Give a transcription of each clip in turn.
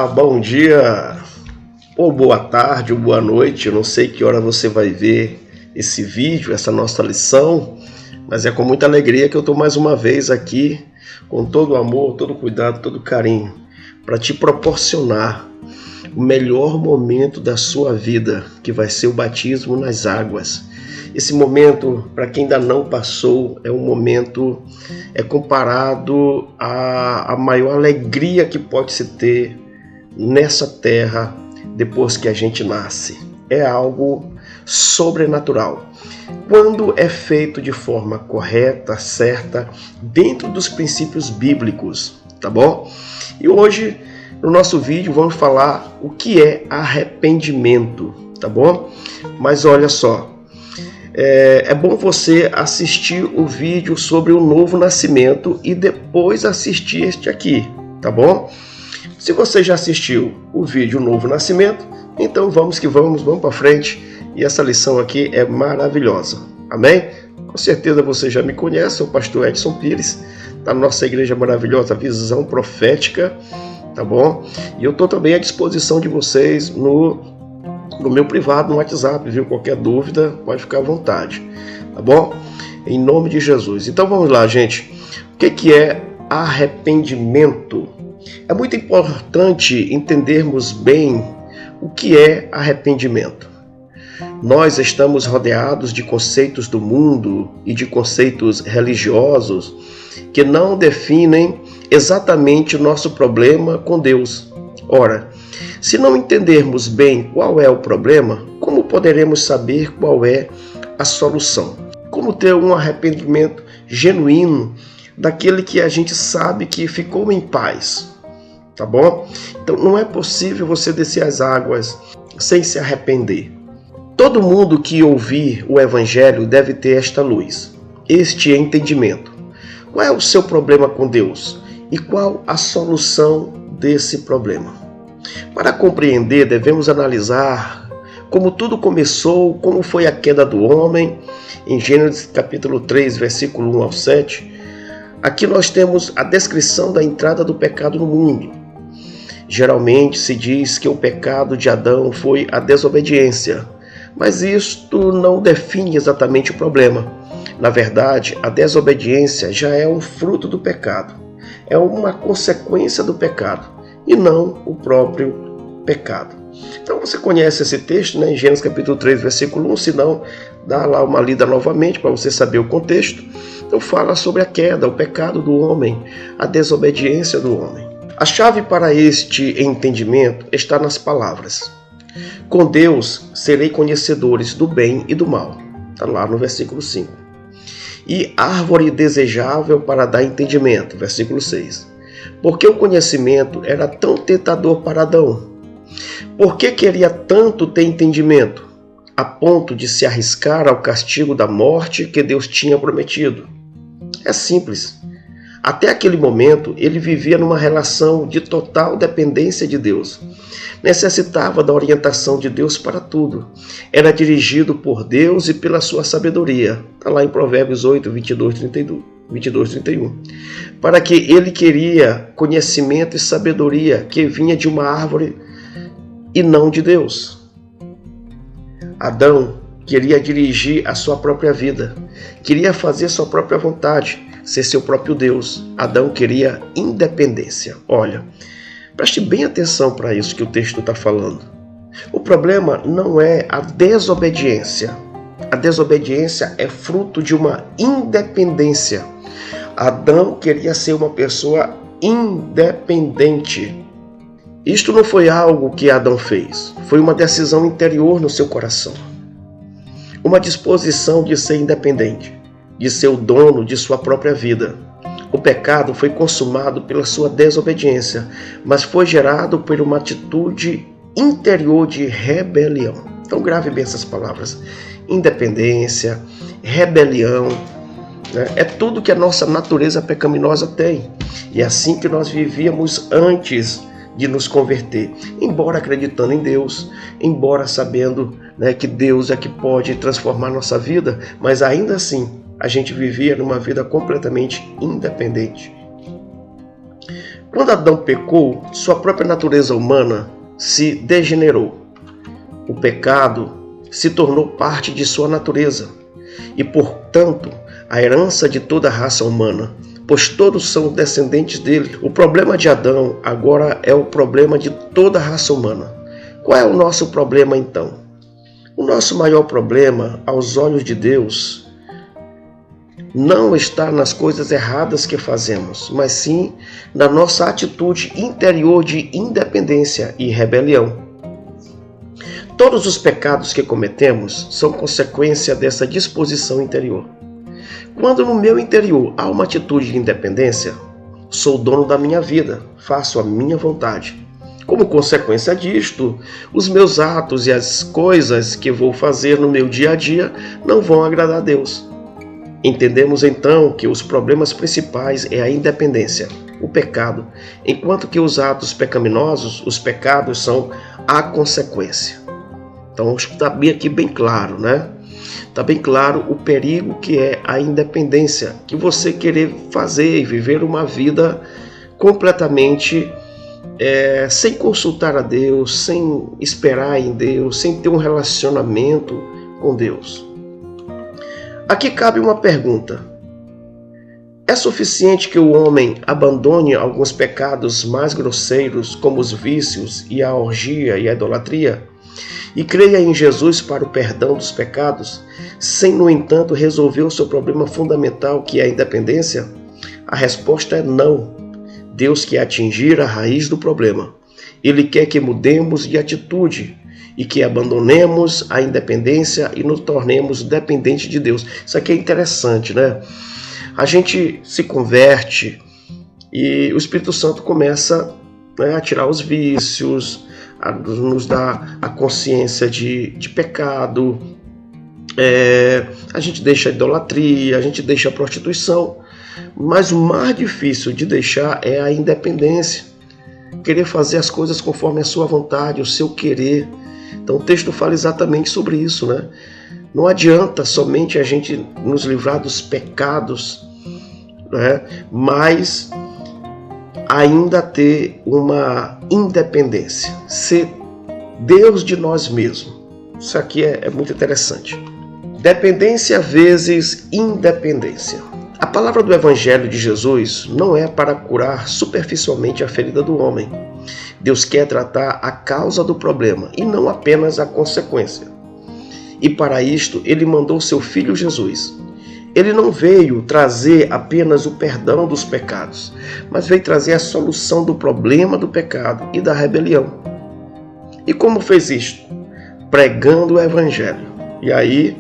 Olá, bom dia, ou boa tarde, ou boa noite. Eu não sei que hora você vai ver esse vídeo, essa nossa lição, mas é com muita alegria que eu estou mais uma vez aqui, com todo o amor, todo o cuidado, todo o carinho, para te proporcionar o melhor momento da sua vida, que vai ser o batismo nas águas. Esse momento, para quem ainda não passou, é um momento comparado à maior alegria que pode se ter nessa terra depois que a gente nasce. É algo sobrenatural. Quando é feito de forma correta, certa, dentro dos princípios bíblicos, tá bom? E hoje, no nosso vídeo, vamos falar o que é arrependimento, tá bom? Mas olha só, é bom você assistir o vídeo sobre o novo nascimento e depois assistir este aqui, tá bom? Se você já assistiu o vídeo Novo Nascimento, então vamos que vamos para frente. E essa lição aqui é maravilhosa, amém? Com certeza você já me conhece, sou o pastor Edson Pires, da nossa igreja maravilhosa Visão Profética, tá bom? E eu estou também à disposição de vocês no meu privado, no WhatsApp, viu? Qualquer dúvida, pode ficar à vontade, tá bom? Em nome de Jesus. Então vamos lá, gente. O que é arrependimento? É muito importante entendermos bem o que é arrependimento. Nós estamos rodeados de conceitos do mundo e de conceitos religiosos que não definem exatamente o nosso problema com Deus. Ora, se não entendermos bem qual é o problema, como poderemos saber qual é a solução? Como ter um arrependimento genuíno daquele que a gente sabe que ficou em paz? Tá bom? Então não é possível você descer as águas sem se arrepender. Todo mundo que ouvir o Evangelho deve ter esta luz, este entendimento. Qual é o seu problema com Deus? E qual a solução desse problema? Para compreender, devemos analisar como tudo começou, como foi a queda do homem, em Gênesis capítulo 3, versículo 1 ao 7. Aqui nós temos a descrição da entrada do pecado no mundo. Geralmente se diz que o pecado de Adão foi a desobediência, mas isto não define exatamente o problema. Na verdade, a desobediência já é um fruto do pecado, é uma consequência do pecado, e não o próprio pecado. Então você conhece esse texto, né, em Gênesis capítulo 3, versículo 1, se não, dá lá uma lida novamente para você saber o contexto. Então fala sobre a queda, o pecado do homem, a desobediência do homem. A chave para este entendimento está nas palavras. Com Deus serei conhecedores do bem e do mal. Está lá no versículo 5. E árvore desejável para dar entendimento. Versículo 6. Porque o conhecimento era tão tentador para Adão? Por que queria tanto ter entendimento, a ponto de se arriscar ao castigo da morte que Deus tinha prometido? É simples. Até aquele momento, ele vivia numa relação de total dependência de Deus. Necessitava da orientação de Deus para tudo. Era dirigido por Deus e pela sua sabedoria. Está lá em Provérbios 8, 22, 31. Para que ele queria conhecimento e sabedoria que vinha de uma árvore e não de Deus. Adão queria dirigir a sua própria vida, queria fazer sua própria vontade, ser seu próprio Deus. Adão queria independência. Olha, preste bem atenção para isso que o texto está falando. O problema não é a desobediência. A desobediência é fruto de uma independência. Adão queria ser uma pessoa independente. Isto não foi algo que Adão fez. Foi uma decisão interior no seu coração. Uma disposição de ser independente, de ser o dono de sua própria vida. O pecado foi consumado pela sua desobediência, mas foi gerado por uma atitude interior de rebelião. Então grave bem essas palavras. Independência, rebelião, né? É tudo que a nossa natureza pecaminosa tem. E é assim que nós vivíamos antes de nos converter, embora acreditando em Deus, embora sabendo, né, que Deus é que pode transformar nossa vida, mas ainda assim a gente vivia numa vida completamente independente. Quando Adão pecou, sua própria natureza humana se degenerou. O pecado se tornou parte de sua natureza e, portanto, a herança de toda a raça humana, pois todos são descendentes dele. O problema de Adão agora é o problema de toda a raça humana. Qual é o nosso problema então? O nosso maior problema, aos olhos de Deus, não está nas coisas erradas que fazemos, mas sim na nossa atitude interior de independência e rebelião. Todos os pecados que cometemos são consequência dessa disposição interior. Quando no meu interior há uma atitude de independência, sou dono da minha vida, faço a minha vontade. Como consequência disto, os meus atos e as coisas que vou fazer no meu dia a dia não vão agradar a Deus. Entendemos então que os problemas principais é a independência, o pecado, enquanto que os atos pecaminosos, os pecados, são a consequência. Então está bem aqui bem claro, né? Está bem claro o perigo que é a independência, que você querer fazer e viver uma vida completamente sem consultar a Deus, sem esperar em Deus, sem ter um relacionamento com Deus. Aqui cabe uma pergunta. É suficiente que o homem abandone alguns pecados mais grosseiros, como os vícios e a orgia e a idolatria, e creia em Jesus para o perdão dos pecados, sem, no entanto, resolver o seu problema fundamental, que é a independência? A resposta é não. Deus quer atingir a raiz do problema. Ele quer que mudemos de atitude e que abandonemos a independência e nos tornemos dependentes de Deus. Isso aqui é interessante, né? A gente se converte e o Espírito Santo começa, né, a tirar os vícios, a nos dar a consciência de pecado, a gente deixa a idolatria, a gente deixa a prostituição, mas o mais difícil de deixar é a independência, querer fazer as coisas conforme a sua vontade, o seu querer. Então o texto fala exatamente sobre isso, né? Não adianta somente a gente nos livrar dos pecados, né, mas ainda ter uma independência, ser Deus de nós mesmos. Isso aqui é muito interessante. Dependência vezes independência. A palavra do Evangelho de Jesus não é para curar superficialmente a ferida do homem. Deus quer tratar a causa do problema e não apenas a consequência. E para isto, ele mandou seu Filho Jesus. Ele não veio trazer apenas o perdão dos pecados, mas veio trazer a solução do problema do pecado e da rebelião. E como fez isto? Pregando o Evangelho. E aí,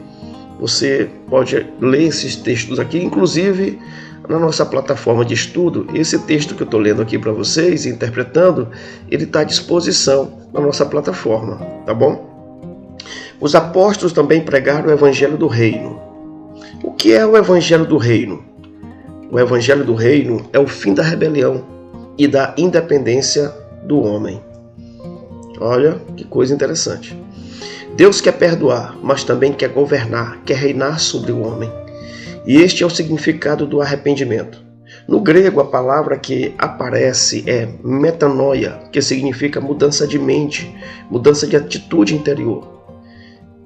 você pode ler esses textos aqui, inclusive na nossa plataforma de estudo. Esse texto que eu estou lendo aqui para vocês, interpretando, ele está à disposição na nossa plataforma, tá bom? Os apóstolos também pregaram o Evangelho do Reino. O que é o Evangelho do Reino? O Evangelho do Reino é o fim da rebelião e da independência do homem. Olha que coisa interessante. Deus quer perdoar, mas também quer governar, quer reinar sobre o homem. E este é o significado do arrependimento. No grego, a palavra que aparece é metanoia, que significa mudança de mente, mudança de atitude interior.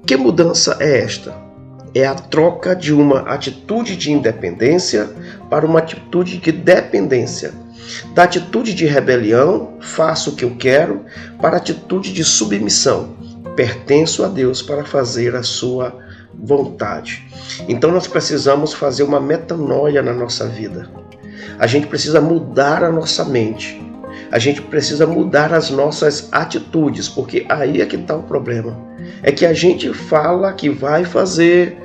Que mudança é esta? É a troca de uma atitude de independência para uma atitude de dependência. Da atitude de rebelião, faço o que eu quero, para a atitude de submissão. Pertenço a Deus para fazer a sua vontade. Então nós precisamos fazer uma metanoia na nossa vida. A gente precisa mudar a nossa mente. A gente precisa mudar as nossas atitudes, porque aí é que está o problema. É que a gente fala que vai fazer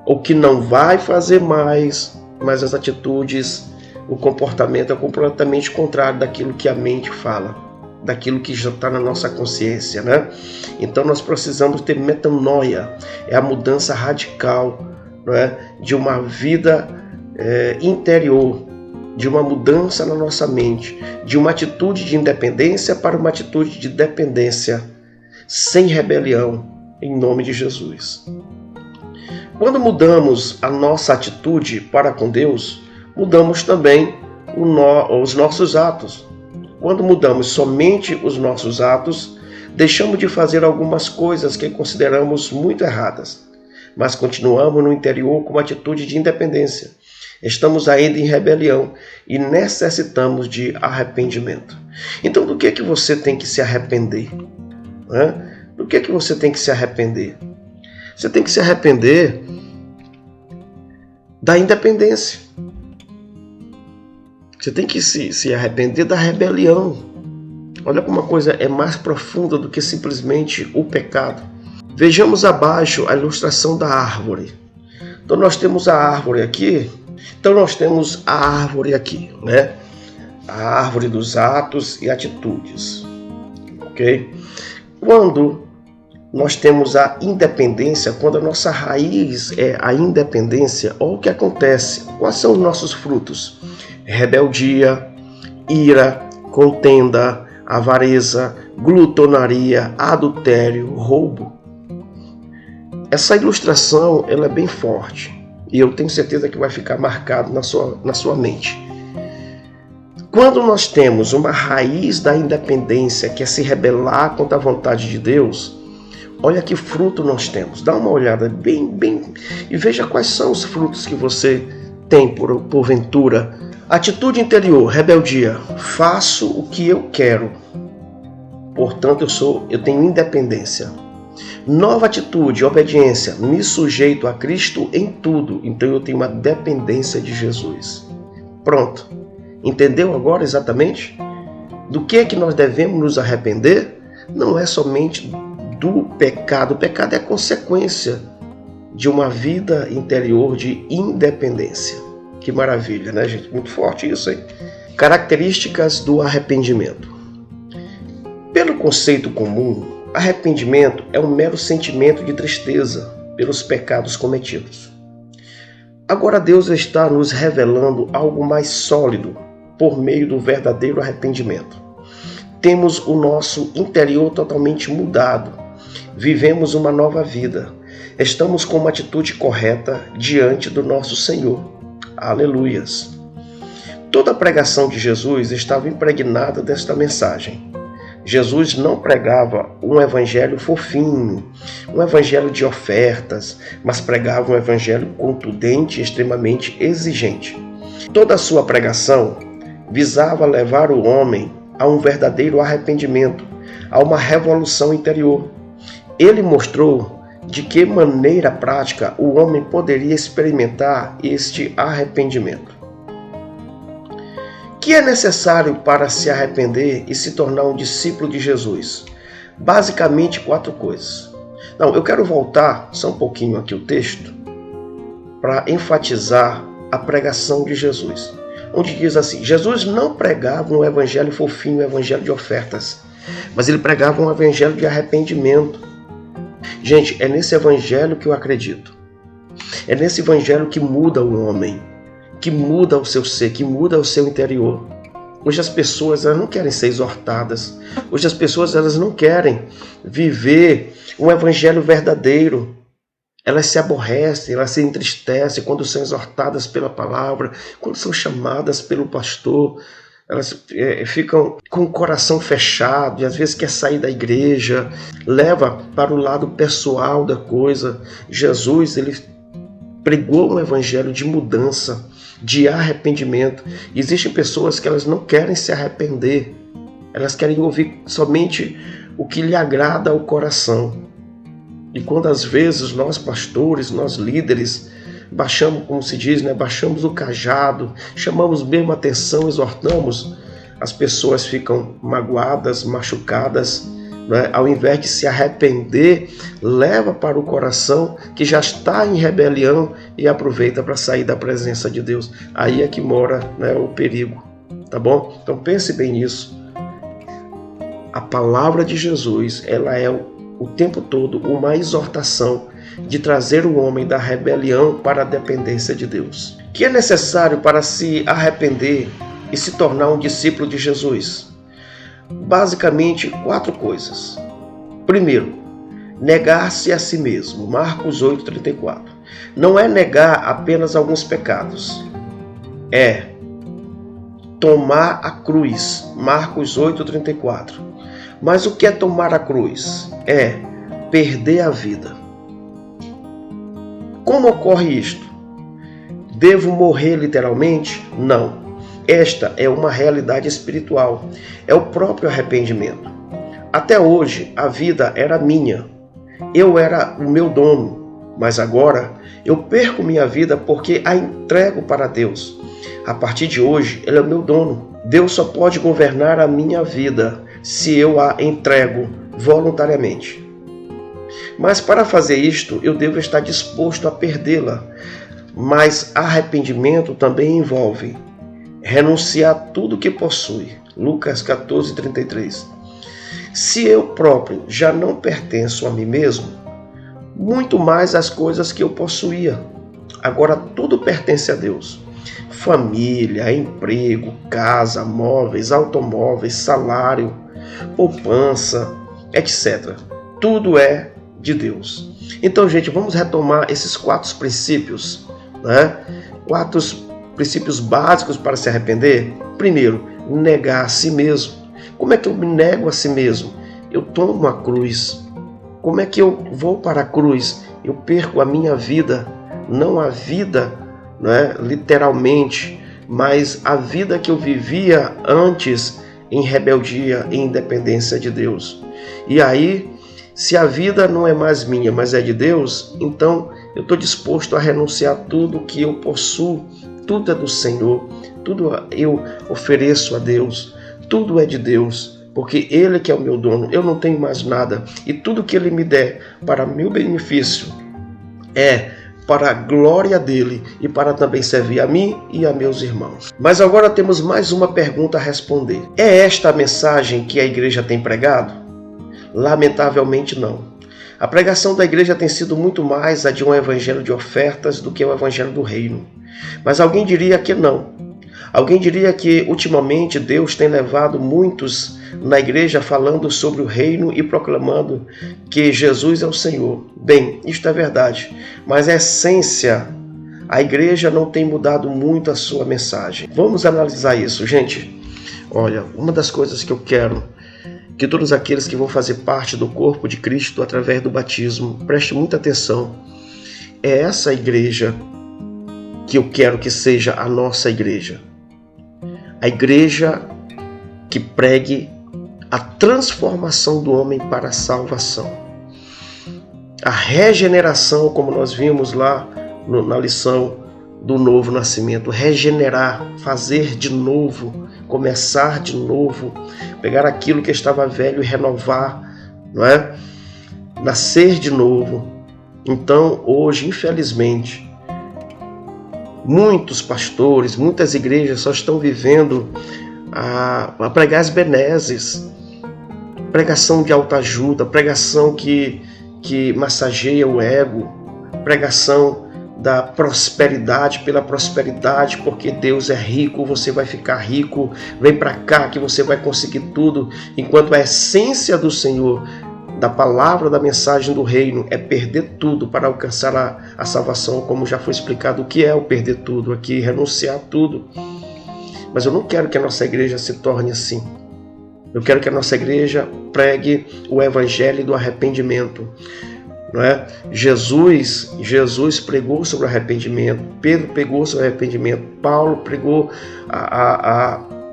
ou que não vai fazer mais, mas as atitudes, o comportamento é completamente contrário daquilo que a mente fala, daquilo que já está na nossa consciência, né? Então nós precisamos ter metanoia, é a mudança radical, não é? De uma vida interior, de uma mudança na nossa mente, de uma atitude de independência para uma atitude de dependência, sem rebelião, em nome de Jesus. Quando mudamos a nossa atitude para com Deus, mudamos também os nossos atos. Quando mudamos somente os nossos atos, deixamos de fazer algumas coisas que consideramos muito erradas, mas continuamos no interior com uma atitude de independência. Estamos ainda em rebelião e necessitamos de arrependimento. Então, do que você tem que se arrepender? Do que você tem que se arrepender? Você tem que se arrepender da independência. Você tem que se arrepender da rebelião. Olha como uma coisa é mais profunda do que simplesmente o pecado. Vejamos abaixo a ilustração da árvore. Então nós temos a árvore aqui. Então nós temos a árvore aqui, né? A árvore dos atos e atitudes. Ok? Quando nós temos a independência, quando a nossa raiz é a independência, olha o que acontece. Quais são os nossos frutos? Rebeldia, ira, contenda, avareza, glutonaria, adultério, roubo. Essa ilustração ela é bem forte e eu tenho certeza que vai ficar marcado na sua mente. Quando nós temos uma raiz da independência que é se rebelar contra a vontade de Deus, olha que fruto nós temos. Dá uma olhada bem e veja quais são os frutos que você tem porventura. Atitude interior, rebeldia. Faço o que eu quero. Portanto, eu tenho independência. Nova atitude, obediência. Me sujeito a Cristo em tudo. Então eu tenho uma dependência de Jesus. Pronto. Entendeu agora exatamente? Do que é que nós devemos nos arrepender? Não é somente do pecado. O pecado é consequência de uma vida interior de independência. Que maravilha, né, gente? Muito forte isso, hein? Características do arrependimento. Pelo conceito comum, arrependimento é um mero sentimento de tristeza pelos pecados cometidos. Agora Deus está nos revelando algo mais sólido por meio do verdadeiro arrependimento. Temos o nosso interior totalmente mudado. Vivemos uma nova vida. Estamos com uma atitude correta diante do nosso Senhor. Aleluias! Toda a pregação de Jesus estava impregnada desta mensagem. Jesus não pregava um evangelho fofinho, um evangelho de ofertas, mas pregava um evangelho contundente e extremamente exigente. Toda a sua pregação visava levar o homem a um verdadeiro arrependimento, a uma revolução interior. Ele mostrou de que maneira prática o homem poderia experimentar este arrependimento. O que é necessário para se arrepender e se tornar um discípulo de Jesus? Basicamente 4 coisas. Não, eu quero voltar só um pouquinho aqui o texto para enfatizar a pregação de Jesus. Onde diz assim, Jesus não pregava um evangelho fofinho, um evangelho de ofertas, mas ele pregava um evangelho de arrependimento. Gente, é nesse evangelho que eu acredito. É nesse evangelho que muda o homem, que muda o seu ser, que muda o seu interior. Hoje as pessoas elas não querem ser exortadas. Hoje as pessoas elas não querem viver um evangelho verdadeiro. Elas se aborrecem, elas se entristecem quando são exortadas pela palavra, quando são chamadas pelo pastor. Elas ficam com o coração fechado e às vezes quer sair da igreja, leva para o lado pessoal da coisa. Jesus, ele pregou um evangelho de mudança, de arrependimento. Existem pessoas que elas não querem se arrepender, elas querem ouvir somente o que lhe agrada ao coração. E quando às vezes nós pastores, nós líderes, baixamos, como se diz, né? Baixamos o cajado, chamamos mesmo a atenção, exortamos, as pessoas ficam magoadas, machucadas, né? Ao invés de se arrepender, leva para o coração que já está em rebelião e aproveita para sair da presença de Deus. Aí é que mora, né, o perigo, tá bom? Então pense bem nisso. A palavra de Jesus, ela é o tempo todo uma exortação de trazer o homem da rebelião para a dependência de Deus. O que é necessário para se arrepender e se tornar um discípulo de Jesus? Basicamente 4 coisas. Primeiro, negar-se a si mesmo. Marcos 8,34. Não é negar apenas alguns pecados. É tomar a cruz. Marcos 8,34. Mas o que é tomar a cruz? É perder a vida. Como ocorre isto? Devo morrer literalmente? Não. Esta é uma realidade espiritual. É o próprio arrependimento. Até hoje, a vida era minha. Eu era o meu dono. Mas agora, eu perco minha vida porque a entrego para Deus. A partir de hoje, Ele é o meu dono. Deus só pode governar a minha vida se eu a entrego voluntariamente. Mas para fazer isto, eu devo estar disposto a perdê-la. Mas arrependimento também envolve renunciar a tudo que possui. Lucas 14,33. Se eu próprio já não pertenço a mim mesmo, muito mais as coisas que eu possuía. Agora tudo pertence a Deus. Família, emprego, casa, móveis, automóveis, salário, poupança, etc. Tudo é de Deus. Então, gente, vamos retomar esses 4 princípios, né? 4 princípios básicos para se arrepender. Primeiro, negar a si mesmo. Como é que eu me nego a si mesmo? Eu tomo a cruz. Como é que eu vou para a cruz? Eu perco a minha vida, não a vida, né, literalmente, mas a vida que eu vivia antes em rebeldia e independência de Deus. E aí, se a vida não é mais minha, mas é de Deus, então eu estou disposto a renunciar a tudo que eu possuo. Tudo é do Senhor, tudo eu ofereço a Deus, tudo é de Deus, porque Ele que é o meu dono, eu não tenho mais nada. E tudo que Ele me der para meu benefício é para a glória dele e para também servir a mim e a meus irmãos. Mas agora temos mais uma pergunta a responder. É esta a mensagem que a igreja tem pregado? Lamentavelmente não. A pregação da igreja tem sido muito mais a de um evangelho de ofertas do que o evangelho do reino. Mas alguém diria que não. Alguém diria que ultimamente Deus tem levado muitos na igreja falando sobre o reino e proclamando que Jesus é o Senhor. Bem, isto é verdade, mas a essência, a igreja não tem mudado muito a sua mensagem. Vamos analisar isso, gente. Olha, uma das coisas que eu quero que todos aqueles que vão fazer parte do corpo de Cristo através do batismo, preste muita atenção. É essa igreja que eu quero que seja a nossa igreja. A igreja que pregue a transformação do homem para a salvação. A regeneração, como nós vimos lá na lição do novo nascimento. Regenerar, fazer de novo, começar de novo, pegar aquilo que estava velho e renovar, não é? Nascer de novo. Então, hoje, infelizmente, muitos pastores, muitas igrejas só estão vivendo a pregar as benesses, pregação de autoajuda, pregação que massageia o ego, pregação da prosperidade pela prosperidade, porque Deus é rico, você vai ficar rico, vem para cá que você vai conseguir tudo, enquanto a essência do Senhor, da palavra, da mensagem do reino é perder tudo para alcançar a salvação, como já foi explicado o que é o perder tudo aqui, renunciar a tudo. Mas eu não quero que a nossa igreja se torne assim. Eu quero que a nossa igreja pregue o evangelho do arrependimento. Não é? Jesus pregou sobre o arrependimento, Pedro pregou sobre o arrependimento, Paulo pregou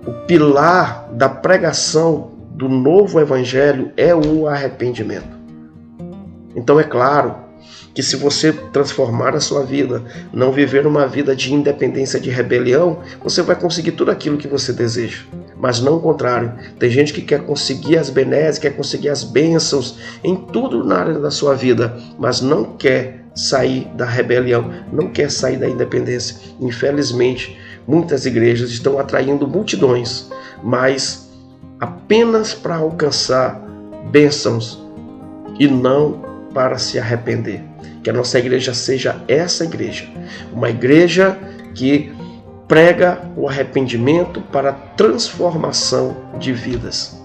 o pilar da pregação do novo evangelho é o arrependimento. Então é claro que se você transformar a sua vida, não viver uma vida de independência, de rebelião, você vai conseguir tudo aquilo que você deseja. Mas não o contrário. Tem gente que quer conseguir as benesses, quer conseguir as bênçãos em tudo na área da sua vida, mas não quer sair da rebelião, não quer sair da independência. Infelizmente, muitas igrejas estão atraindo multidões, mas apenas para alcançar bênçãos e não para se arrepender. Que a nossa igreja seja essa igreja, uma igreja que prega o arrependimento para a transformação de vidas.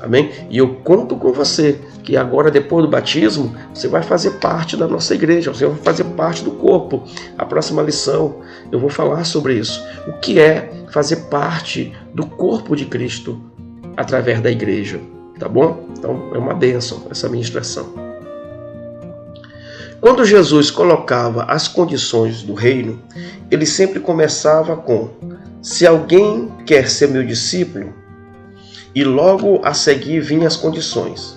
Amém? E eu conto com você que agora, depois do batismo, você vai fazer parte da nossa igreja, você vai fazer parte do corpo. A próxima lição eu vou falar sobre isso. O que é fazer parte do corpo de Cristo através da igreja, tá bom? Então é uma bênção essa ministração. Quando Jesus colocava as condições do reino, ele sempre começava com: se alguém quer ser meu discípulo, e logo a seguir vinham as condições.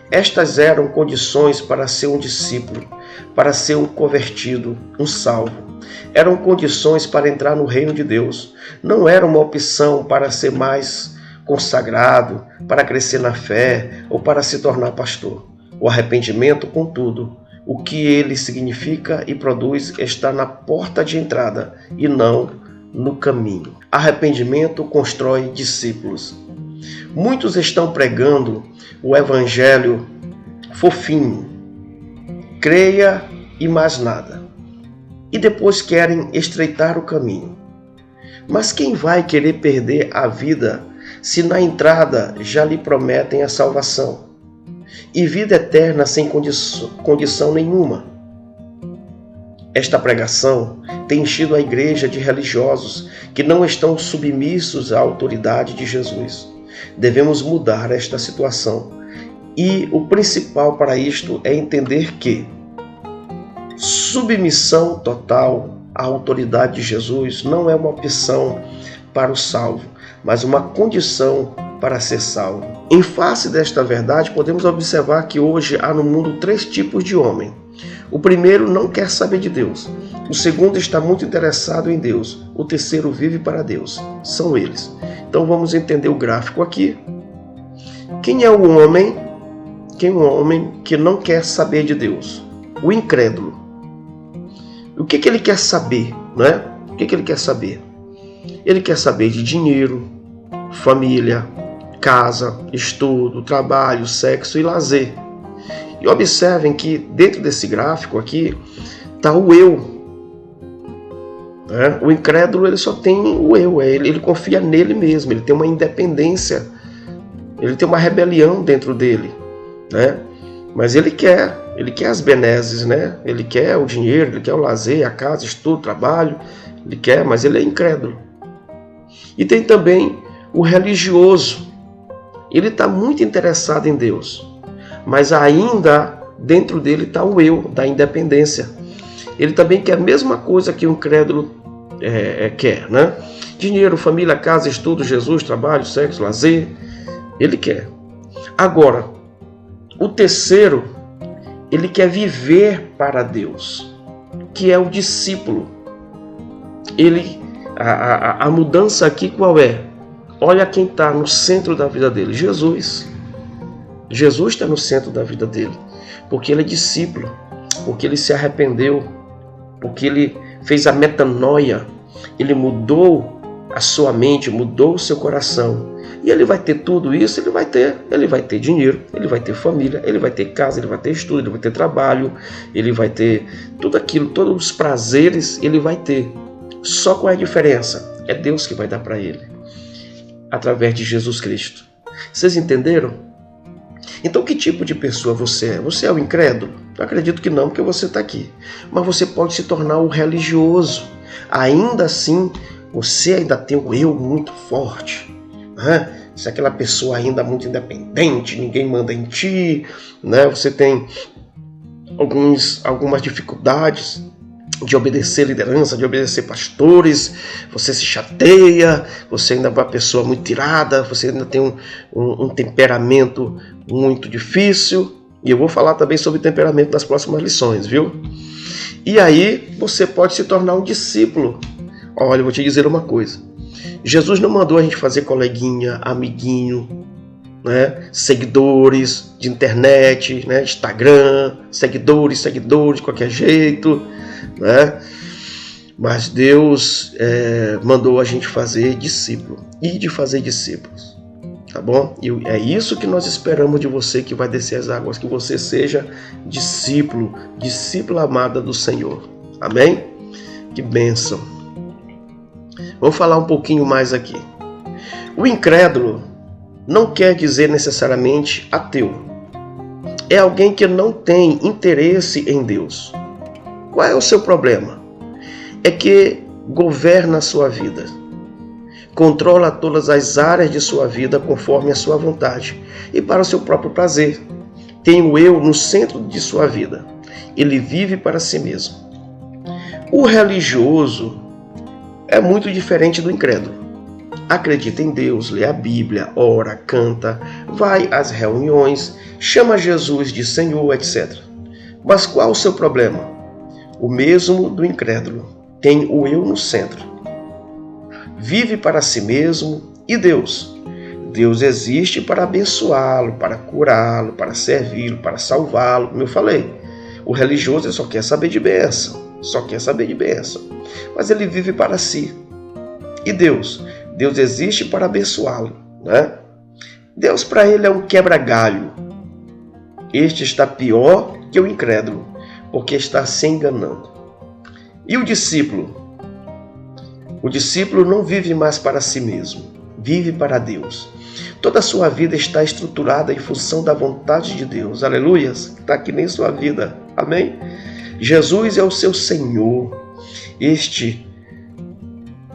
Estas eram condições para ser um discípulo, para ser um convertido, um salvo. Eram condições para entrar no reino de Deus. Não era uma opção para ser mais consagrado, para crescer na fé ou para se tornar pastor. O arrependimento, contudo, o que ele significa e produz está na porta de entrada e não no caminho. Arrependimento constrói discípulos. Muitos estão pregando o evangelho fofinho, creia e mais nada, e depois querem estreitar o caminho. Mas quem vai querer perder a vida se na entrada já lhe prometem a salvação e vida eterna sem condição nenhuma? Esta pregação tem enchido a igreja de religiosos que não estão submissos à autoridade de Jesus. Devemos mudar esta situação. E o principal para isto é entender que submissão total à autoridade de Jesus não é uma opção para o salvo, mas uma condição para ser salvo. Em face desta verdade, podemos observar que hoje há no mundo 3 tipos de homem. O primeiro não quer saber de Deus. O segundo está muito interessado em Deus. O terceiro vive para Deus. São eles. Então vamos entender o gráfico aqui. Quem é o homem? Quem é o homem que não quer saber de Deus? O incrédulo. O que ele quer saber, né? O que ele quer saber? Ele quer saber de dinheiro, família, casa, estudo, trabalho, sexo e lazer. E observem que dentro desse gráfico aqui está o eu. O incrédulo ele só tem o eu, ele confia nele mesmo, ele tem uma independência, ele tem uma rebelião dentro dele, né? Mas ele quer as benesses, né? Ele quer o dinheiro, ele quer o lazer, a casa, estudo, trabalho, ele quer, mas ele é incrédulo. E tem também o religioso, ele está muito interessado em Deus, mas ainda dentro dele está o eu, da independência. Ele também quer a mesma coisa que o incrédulo quer, né? Dinheiro, família, casa, estudo, Jesus, trabalho, sexo, lazer. Ele quer. Agora, o terceiro, ele quer viver para Deus, que é o discípulo. A mudança aqui qual é? Olha quem está no centro da vida dele, Jesus. Jesus está no centro da vida dele, porque ele é discípulo, porque ele se arrependeu, porque ele fez a metanoia, ele mudou a sua mente, mudou o seu coração. E ele vai ter tudo isso, ele vai ter dinheiro, ele vai ter família, ele vai ter casa, ele vai ter estudo, ele vai ter trabalho, ele vai ter tudo aquilo, todos os prazeres ele vai ter. Só qual é a diferença? É Deus que vai dar para ele, através de Jesus Cristo. Vocês entenderam? Então, que tipo de pessoa você é? Você é o incrédulo? Eu acredito que não, porque você está aqui. Mas você pode se tornar o religioso. Ainda assim, você ainda tem o eu muito forte. Se é aquela pessoa ainda muito independente, ninguém manda em ti, né? Você tem algumas dificuldades de obedecer liderança, de obedecer pastores, você se chateia, você ainda é uma pessoa muito irada, você ainda tem um temperamento muito difícil, e eu vou falar também sobre temperamento nas próximas lições, viu? E aí você pode se tornar um discípulo. Olha, eu vou te dizer uma coisa, Jesus não mandou a gente fazer coleguinha, amiguinho, né? Seguidores de internet, né? Instagram, seguidores de qualquer jeito, né? Mas Deus mandou a gente fazer discípulo e de fazer discípulos, tá bom? E é isso que nós esperamos de você que vai descer as águas, que você seja discípula amada do Senhor, amém? Que bênção! Vamos falar um pouquinho mais aqui. O incrédulo não quer dizer necessariamente ateu. É alguém que não tem interesse em Deus. Qual é o seu problema? É que governa a sua vida. Controla todas as áreas de sua vida conforme a sua vontade e para o seu próprio prazer. Tem o eu no centro de sua vida. Ele vive para si mesmo. O religioso é muito diferente do incrédulo. Acredita em Deus, lê a Bíblia, ora, canta, vai às reuniões, chama Jesus de Senhor, etc. Mas qual o seu problema? O mesmo do incrédulo. Tem o eu no centro. Vive para si mesmo e Deus. Deus existe para abençoá-lo, para curá-lo, para servi-lo, para salvá-lo, como eu falei. O religioso só quer saber de bênção, mas ele vive para si. E Deus? Deus existe para abençoá-lo, né? Deus para ele é um quebra-galho. Este está pior que o incrédulo, porque está se enganando. E o discípulo? O discípulo não vive mais para si mesmo, vive para Deus. Toda a sua vida está estruturada em função da vontade de Deus. Aleluias! Está aqui nem sua vida. Amém? Jesus é o seu Senhor. Este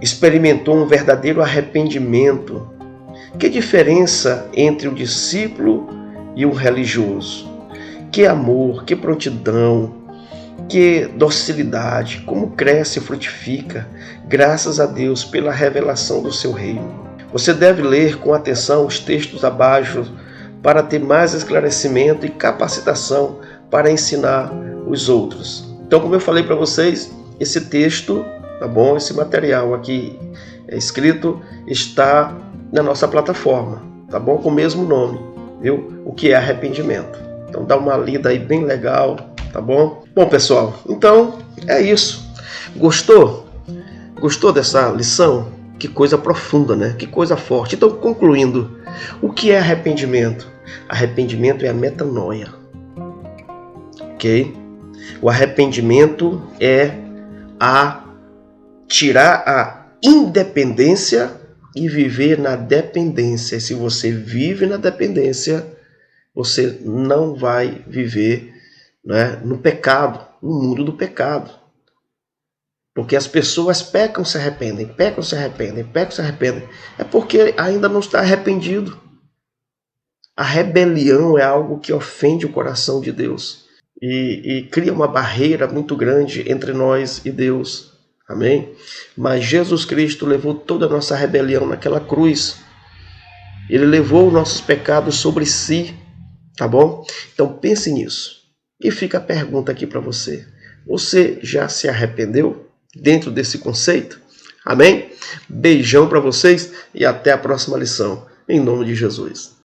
experimentou um verdadeiro arrependimento. Que diferença entre o discípulo e o religioso? Que amor, que prontidão, que docilidade, como cresce e frutifica, graças a Deus pela revelação do seu reino. Você deve ler com atenção os textos abaixo para ter mais esclarecimento e capacitação para ensinar os outros. Então, como eu falei para vocês, esse texto, tá bom? Esse material aqui escrito está na nossa plataforma, tá bom? Com o mesmo nome, viu? O que é arrependimento. Então, dá uma lida aí bem legal, tá bom? Bom, pessoal, então é isso. Gostou? Gostou dessa lição? Que coisa profunda, né? Que coisa forte. Então, concluindo, o que é arrependimento? Arrependimento é a metanoia. Ok? O arrependimento é tirar a independência e viver na dependência. Se você vive na dependência, você não vai viver, né, no pecado, no mundo do pecado. Porque as pessoas pecam, se arrependem. É porque ainda não está arrependido. A rebelião é algo que ofende o coração de Deus. E cria uma barreira muito grande entre nós e Deus. Amém? Mas Jesus Cristo levou toda a nossa rebelião naquela cruz. Ele levou os nossos pecados sobre si. Tá bom? Então pense nisso. E fica a pergunta aqui para você. Você já se arrependeu dentro desse conceito? Amém? Beijão para vocês e até a próxima lição. Em nome de Jesus.